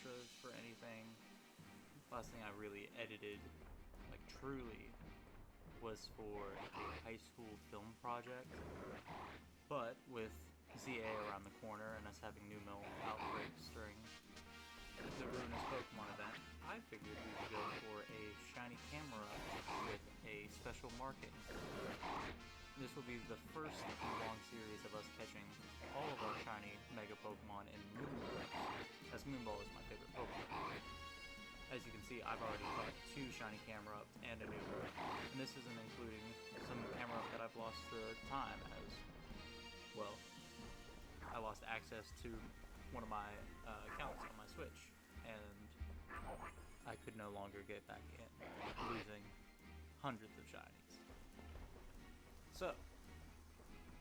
intros for anything. Last thing I really edited, like truly, was for a high school film project. But with ZA around the corner and us having new mill outbreaks during the Ruinous Pokemon event, I figured we would go for a shiny Camerupt with a special market. This will be the first in a long series of us catching all of our shiny Mega Pokemon in Moonball, as Moonball is my favorite Pokemon. As you can see, I've already caught 2 shiny Camerupt and a Numel, and this isn't including some Camerupt that I've lost to time, as, well, I lost access to one of my accounts on my Switch, and I could no longer get back in, losing hundreds of shinies. So,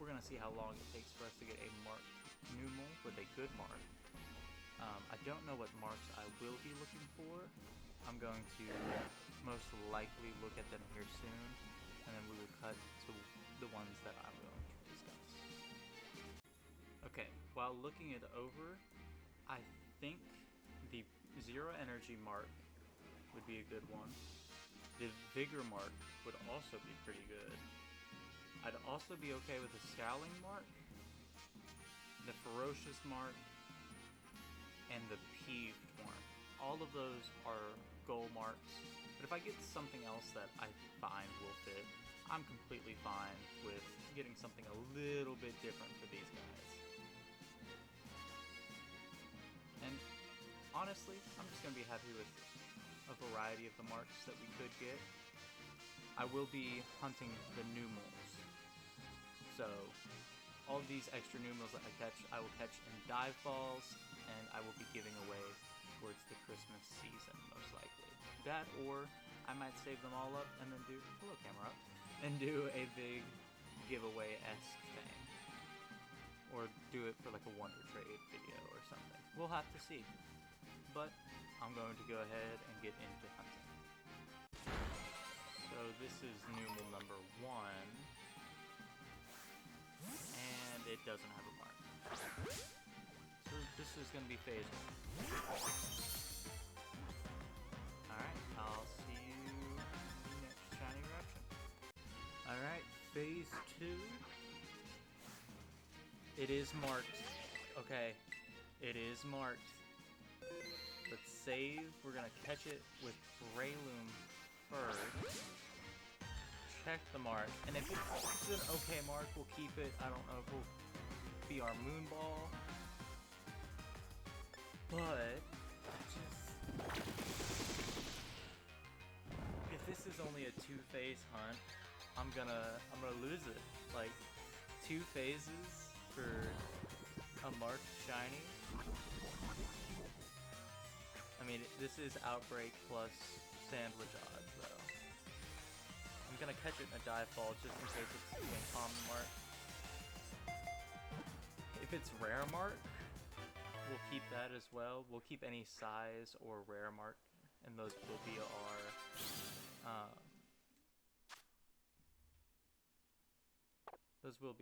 we're going to see how long it takes for us to get a marked Numel with a good mark. I don't know what marks I will be looking for. I'm going to most likely look at them here soon, and then we will cut to the ones that I'm going to discuss. Okay, while looking it over, I think the Zero Energy mark would be a good one. The Vigor mark would also be pretty good. I'd also be okay with the Scowling mark, the Ferocious mark, and the Peeved mark. All of those are goal marks, but if I get something else that I find will fit, I'm completely fine with getting something a little bit different for these guys. And honestly, I'm just going to be happy with a variety of the marks that we could get. I will be hunting the Numels. So, all of these extra Numels that I catch, I will catch in dive balls, and I will be giving away towards the Christmas season, most likely. That, or I might save them all up and then do, hello Camerupt, and do a big giveaway-esque thing. Or do it for like a Wonder Trade video or something. We'll have to see. But I'm going to go ahead and get into hunting. So this is Numel number 1. And it doesn't have a mark. So this is going to be phase 1. Alright, I'll see you in the next shiny eruption. Alright, phase 2. It is marked. Okay, it is marked. Let's save. We're going to catch it with Breloom first. Check the mark, and if it's an okay mark, we'll keep it. I don't know if we'll be our Moonball, but if this is only a 2-phase hunt, I'm gonna lose it. Like 2 phases for a marked shiny. I mean, this is Outbreak plus Sandwich odds, though. I'm gonna catch it in a dive ball just in case it's an uncommon mark. If it's rare mark, we'll keep that as well. We'll keep any size or rare mark, and those will be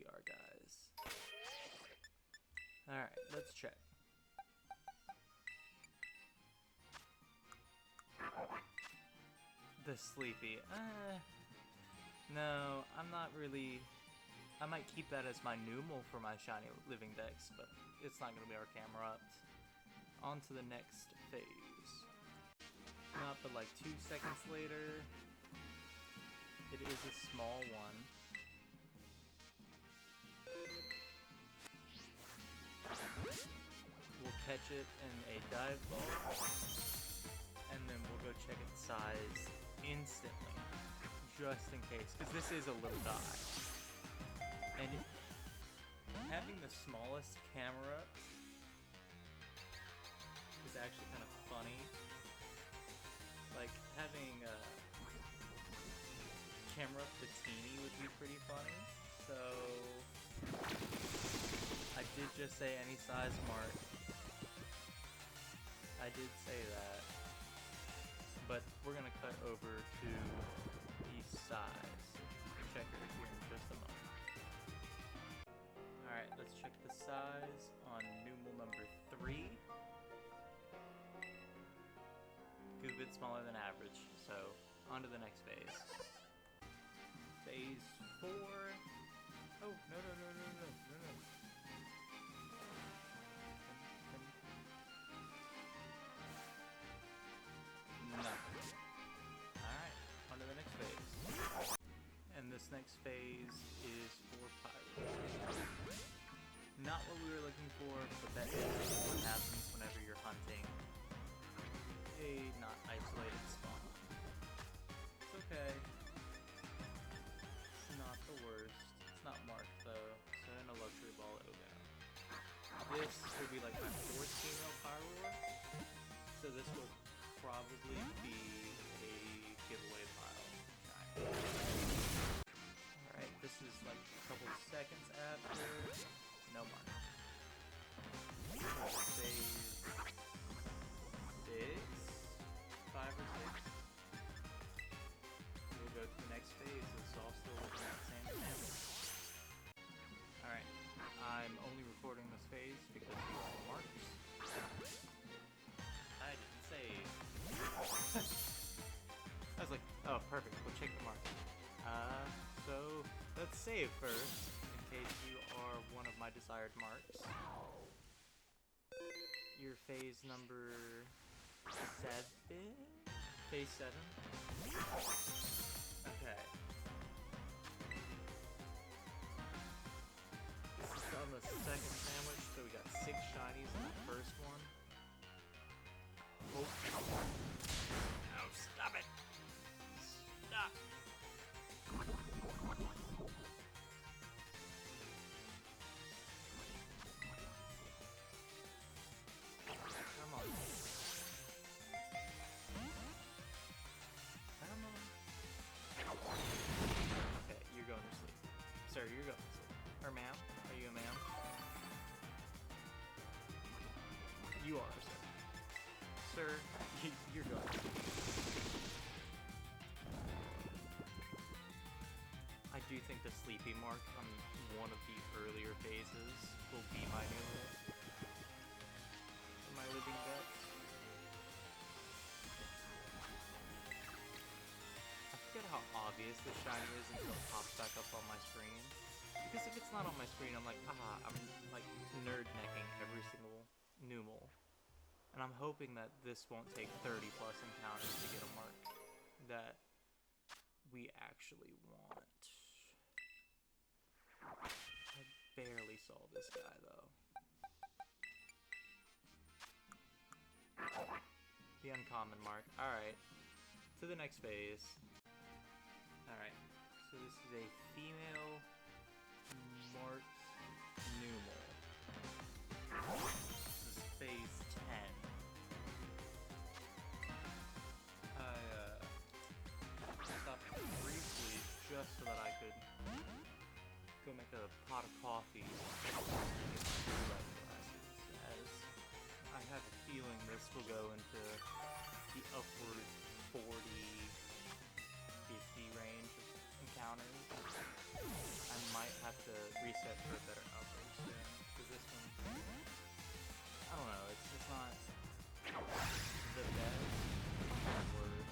our guys. Alright, let's check. The Sleepy. No, I'm not really... I might keep that as my Numel for my shiny living dex, but it's not going to be our Camerupt. On to the next phase. Not but like 2 seconds later. It is a small one. We'll catch it in a dive ball, and then we'll go check its size instantly, just in case, because this is a little guy. And having the smallest Camerupt is actually kind of funny. Like, having Camerupt Patini would be pretty funny. So I did just say any size mark. I did say that. But we're gonna cut over to the size. Check it here in just a moment. Alright, let's check the size on Numel number 3. a bit smaller than average, so on to the next phase. Phase 4. Oh, no. Nothing. Alright, on to the next phase. And this next phase is for Pyro. Not what we were looking for, but that is what happens whenever you're hunting a not isolated spawn. It's okay. It's not the worst. It's not marked though, so in a luxury ball it'll go. This will be like my 4th female Pyro, so this will probably be a giveaway pile. Alright, this is like a couple seconds after. No mark. Phase 6? 5 or 6? We'll go to the next phase. It's all still looking at the same thing. Alright, I'm only recording this phase because you are marks. I didn't save. I was like, oh, perfect, we'll check the mark. So let's save first, in case you are one of my desired marks. Your phase number 7? Phase 7? Okay. This is on the second sandwich, so we got 6 shinies in the first one. Oh. No, stop it! Stop! Come on. Come on. Okay, you're going to sleep. Sir, you're going to sleep. Or ma'am? Are you a ma'am? You are, sir. Sir, you're going to sleep. I do think the sleepy mark on one of the earlier phases will be my new hit. My living death. I forget how obvious the shiny is until it pops back up on my screen. Because if it's not on my screen, I'm like, I'm like nerd necking every single Numal. And I'm hoping that this won't take 30 plus encounters to get a mark that we actually want. I barely saw this guy though. The uncommon mark. Alright. To the next phase. Alright. So this is a female marked Numal. This is phase 10. I stopped briefly just so that I could go make a pot of coffee as I have a feeling this will go into the upward 40, 50 range of encounters. I might have to reset for a better number soon, because this one, I don't know, it's just not the best or worst.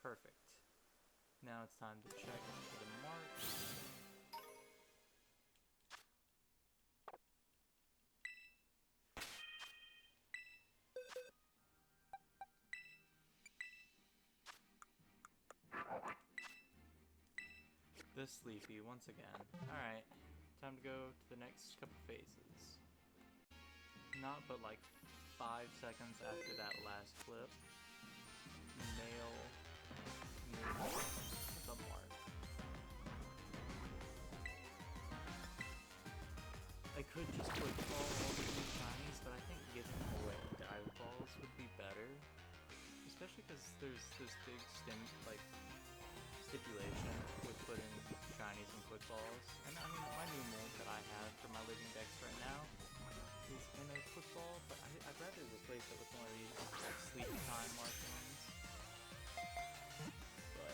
Perfect. Now it's time to check for the marks. this sleepy once again. Alright, time to go to the next couple phases. Not but like 5 seconds after that last clip, male the mark. I could just quick ball all the new shinies, but I think giving away dive balls would be better. Especially because there's this big stipulation with putting shinies in quick balls. And I mean, my new mold that I have for my living decks right now is in a quick ball, but I'd rather replace it with one of these sleepy time markings. But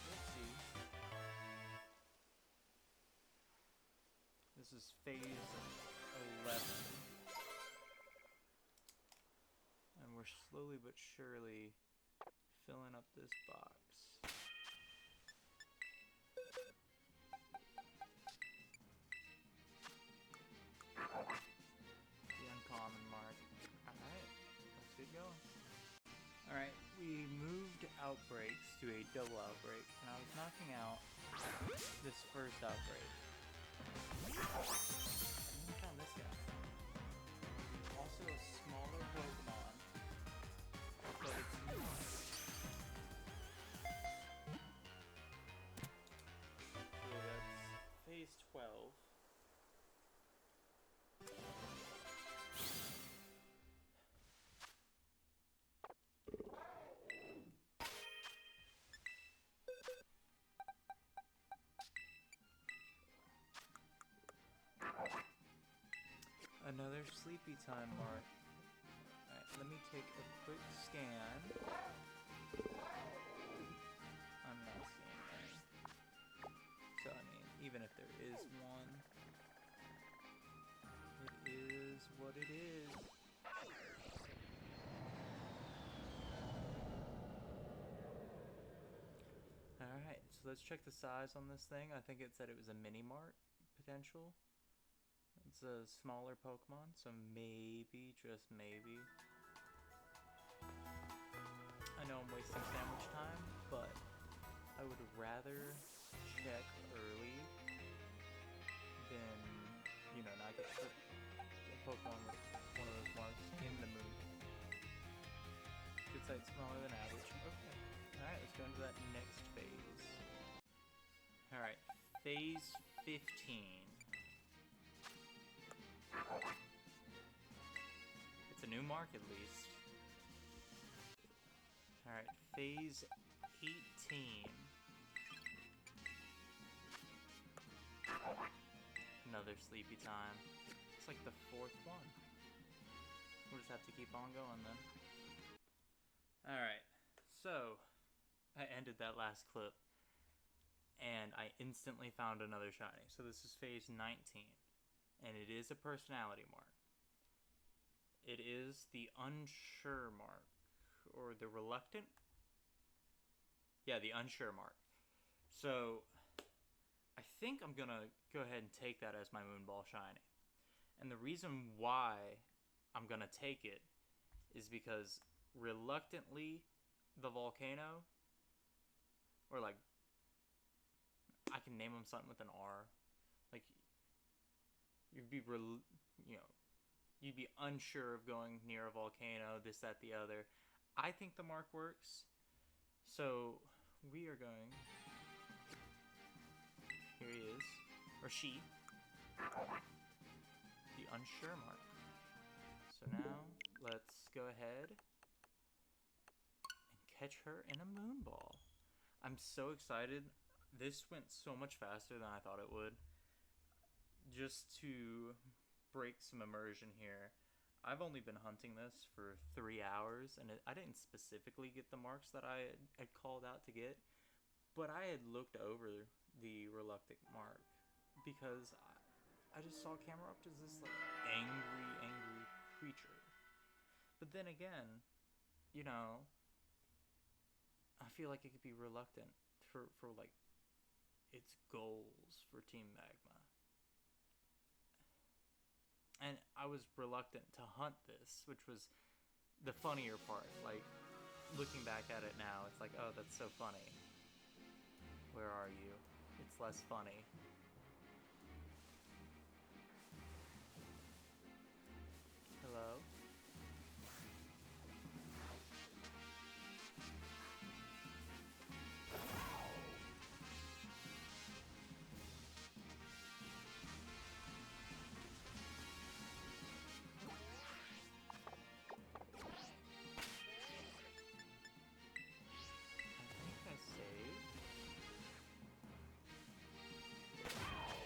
we'll see. This is phase 11. And we're slowly but surely filling up this box. The uncommon mark. Alright, let's get going. Alright, we moved outbreaks to a double outbreak, and I was knocking out this first outbreak. And we found this guy. Also a smaller Pokemon, but it's not. So that's phase 12. Another sleepy time mark. Alright, let me take a quick scan. I'm not seeing any. So, I mean, even if there is one, it is what it is. Alright, so let's check the size on this thing. I think it said it was a mini mart potential. It's a smaller Pokemon, so maybe, just maybe. I know I'm wasting sandwich time, but I would rather check early than, you know, not get a Pokemon with one of those marks in the moon. Good sight smaller than average. Okay. Alright, let's go into that next phase. Alright, phase 15. It's a new mark at least. Alright, phase 18. Another sleepy time. It's like the 4th one. We'll just have to keep on going then. Alright, so I ended that last clip and I instantly found another shiny. So this is phase 19. And it is a personality mark. It is the unsure mark, or the reluctant? Yeah, the unsure mark. So, I think I'm gonna go ahead and take that as my Moonball shiny. And the reason why I'm gonna take it is because reluctantly, the volcano, or like, I can name them something with an R. Like, you'd be you'd be unsure of going near a volcano, this, that, the other. I think the mark works. So we are going. Here he is, or she. The unsure mark. So now let's go ahead and catch her in a Moonball. I'm so excited. This went so much faster than I thought it would. Just to break some immersion here, I've only been hunting this for 3 hours, and I didn't specifically get the marks that I had called out to get, but I had looked over the reluctant mark because I just saw Camerupt as this like angry creature. But then again, you know, I feel like it could be reluctant for like its goals for Team Magma. And I was reluctant to hunt this, which was the funnier part. Like, looking back at it now, it's like, oh, that's so funny. Where are you? It's it's less funny. Hello?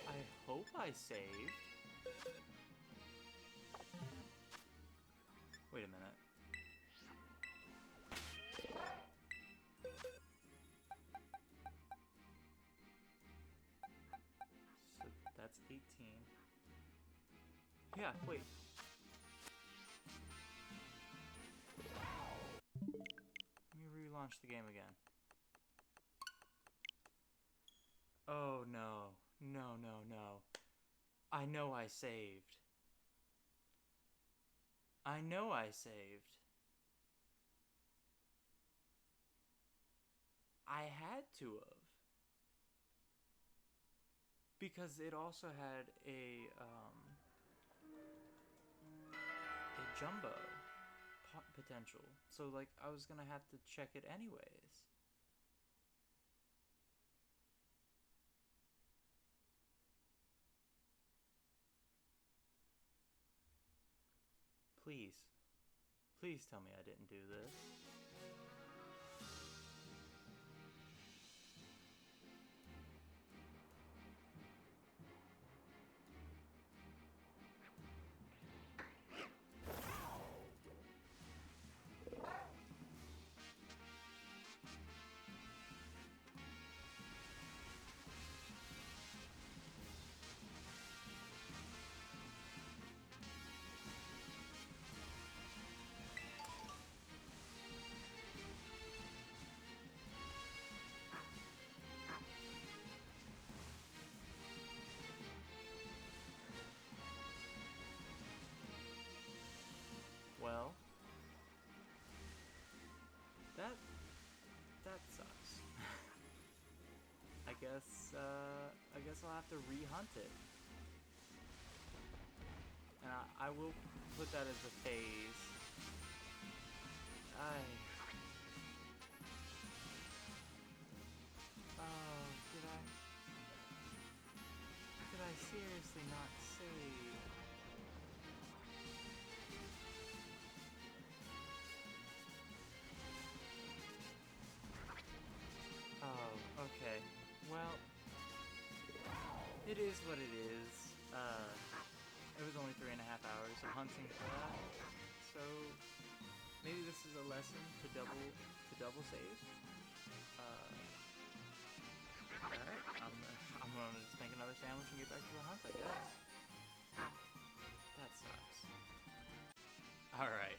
I hope I saved. Wait a minute. So that's 18. Yeah, wait. Let me relaunch the game again. Oh no. No, no, no. I know I saved. I know I saved. I had to have. Because it also had a jumbo potential. So, like, I was gonna have to check it anyways. Please. Please tell me I didn't do this. Well, that sucks. I guess I'll have to re-hunt it. And I will put that as a phase. Oh, did I seriously not save? Oh, okay. Well, it is what it is. It was only 3.5 hours of hunting for that. So maybe this is a lesson to double save. Alright, I'm gonna just make another sandwich and get back to the hunt, I guess. That sucks. Alright,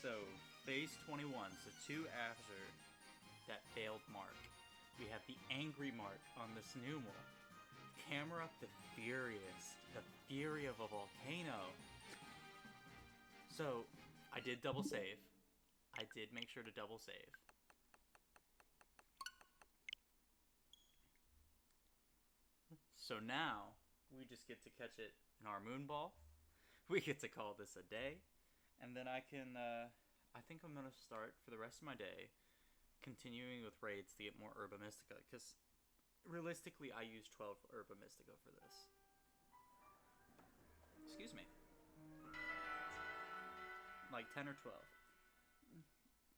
so phase 21, so 2 after that failed mark. We have the angry mark on the Snoomal. Camerupt the Furious, the fury of a volcano. So, I did double save. I did make sure to double save. So now, we just get to catch it in our Moonball. We get to call this a day. And then I can, I think I'm going to start for the rest of my day continuing with raids to get more Herba Mystica. Because realistically, I use 12 Herba Mystica for this. Excuse me. Like 10 or 12.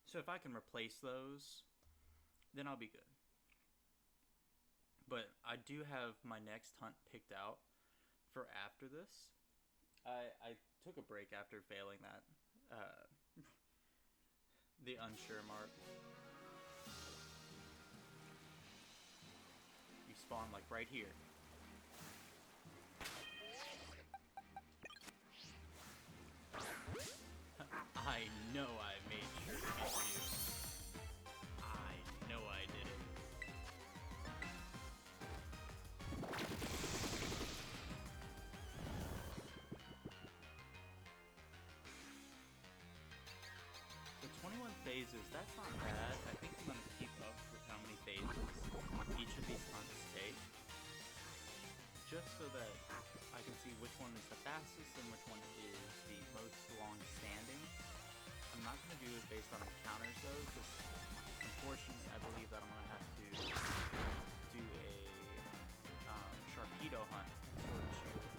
So if I can replace those, then I'll be good. But I do have my next hunt picked out for after this. I took a break after failing that. The unsure mark. You spawn like right here. I know I made sure to get you. I know I did it. So 21 phases, that's not bad. I think I'm going to keep up with how many phases each of these hunts take. just so that I can see which one is the fastest and which one is the most long-standing. I'm not going to do it based on encounters though, because unfortunately I believe that I'm going to have to do a Sharpedo hunt for the shield.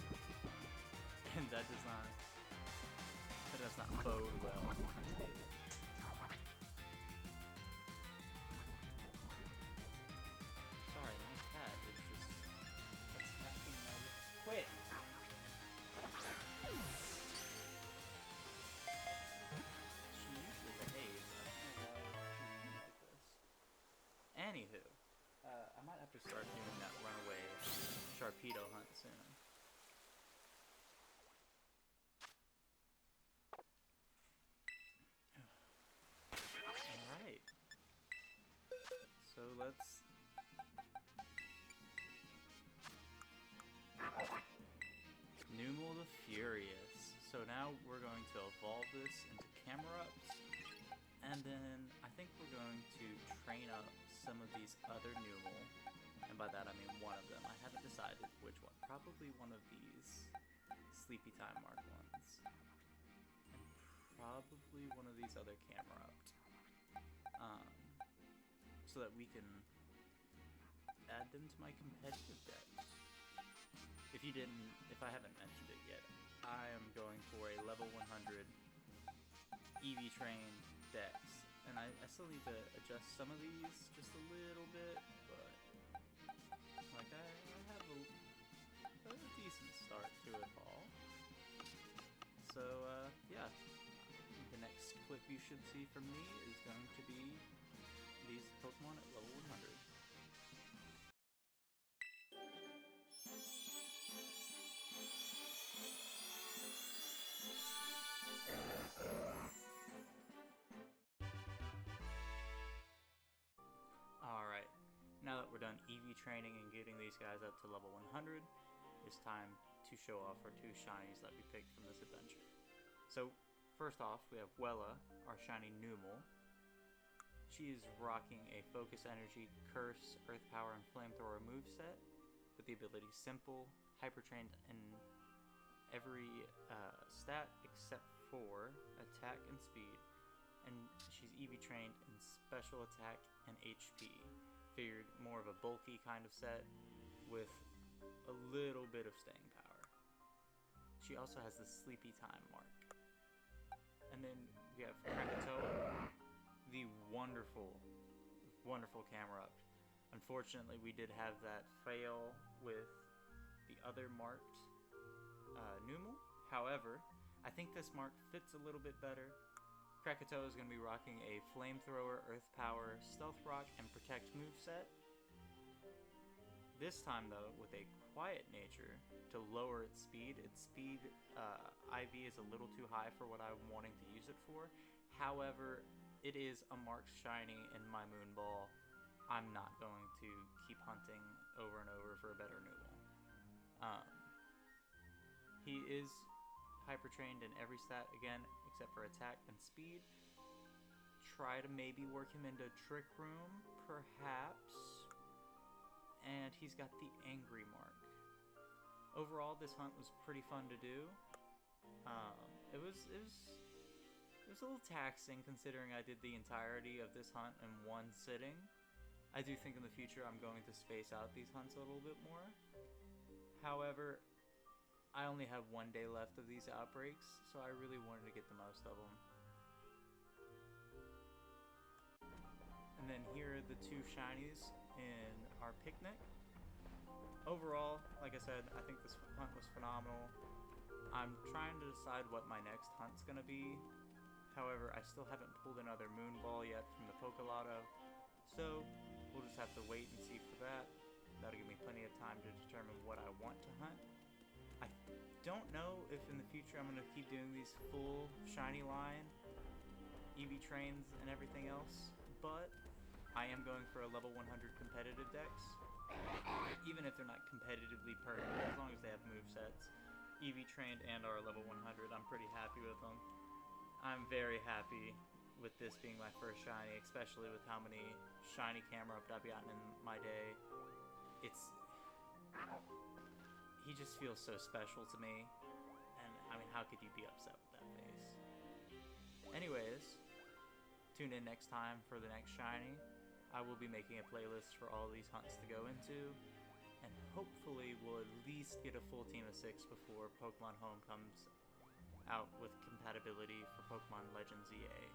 And that does not bode well. Sorry, my cat is just attacking my... Quit! She usually behaves. I don't know why she's being like this. Anywho, I might have to start doing that runaway Sharpedo hunt soon. Alright. So let's... Moonball the Furious. So now we're going to evolve this into Camerupt, and then I think we're going to train up some of these other Moonball, and by that I mean one of them. I haven't decided which one. Probably one of these Sleepy Time Mark ones, and probably one of these other Camerupt, so that we can add them to my competitive decks. If I haven't mentioned it yet, I am going for a level 100 EV trained dex, and I still need to adjust some of these just a little bit, but like I have a decent start to it all. So yeah, the next clip you should see from me is going to be these Pokemon at level 100. Alright, now that we're done EV training and getting these guys up to level 100, it's time to show off our two shinies that we picked from this adventure. So, first off, we have Wella, our shiny Numel. She is rocking a Focus Energy, Curse, Earth Power, and Flamethrower moveset with the ability Simple, Hyper Trained in every stat except for Attack and Speed. And she's EV trained in Special Attack and HP. Figured more of a bulky kind of set with a little bit of staying power. She also has the Sleepy Time Mark. And then we have Krakatoa, the wonderful, wonderful Camerupt. Unfortunately, we did have that fail with the other marked Numel. However, I think this mark fits a little bit better. Krakatoa is going to be rocking a Flamethrower, Earth Power, Stealth Rock, and Protect moveset. This time, though, with a quiet nature to lower its speed. Its speed IV is a little too high for what I'm wanting to use it for. However, it is a marked shiny in my Moonball. I'm not going to keep hunting over and over for a better Numel. He is hyper trained in every stat again except for attack and speed. Try to maybe work him into Trick Room, perhaps. And he's got the Angry Mark. Overall, this hunt was pretty fun to do. It was a little taxing considering I did the entirety of this hunt in one sitting. I do think in the future I'm going to space out these hunts a little bit more. However, I only have one day left of these outbreaks, so I really wanted to get the most of them. And then here are the two shinies in our picnic. Overall, like I said, I think this hunt was phenomenal. I'm trying to decide what my next hunt's gonna be. However, I still haven't pulled another Moonball yet from the Pokelotto, so we'll just have to wait and see for that. That'll give me plenty of time to determine what I want to hunt. I don't know if in the future I'm going to keep doing these full shiny line, EV trains and everything else, but I am going for a level 100 competitive dex. Even if they're not competitively perfect, as long as they have movesets, EV trained and are level 100, I'm pretty happy with them. I'm very happy with this being my first shiny, especially with how many shiny Camerupt I've gotten in my day. he just feels so special to me. And I mean, how could you be upset with that face? Anyways, tune in next time for the next shiny. I will be making a playlist for all these hunts to go into, and hopefully we'll at least get a full team of 6 before Pokemon Home comes out with compatibility for Pokemon Legends EA.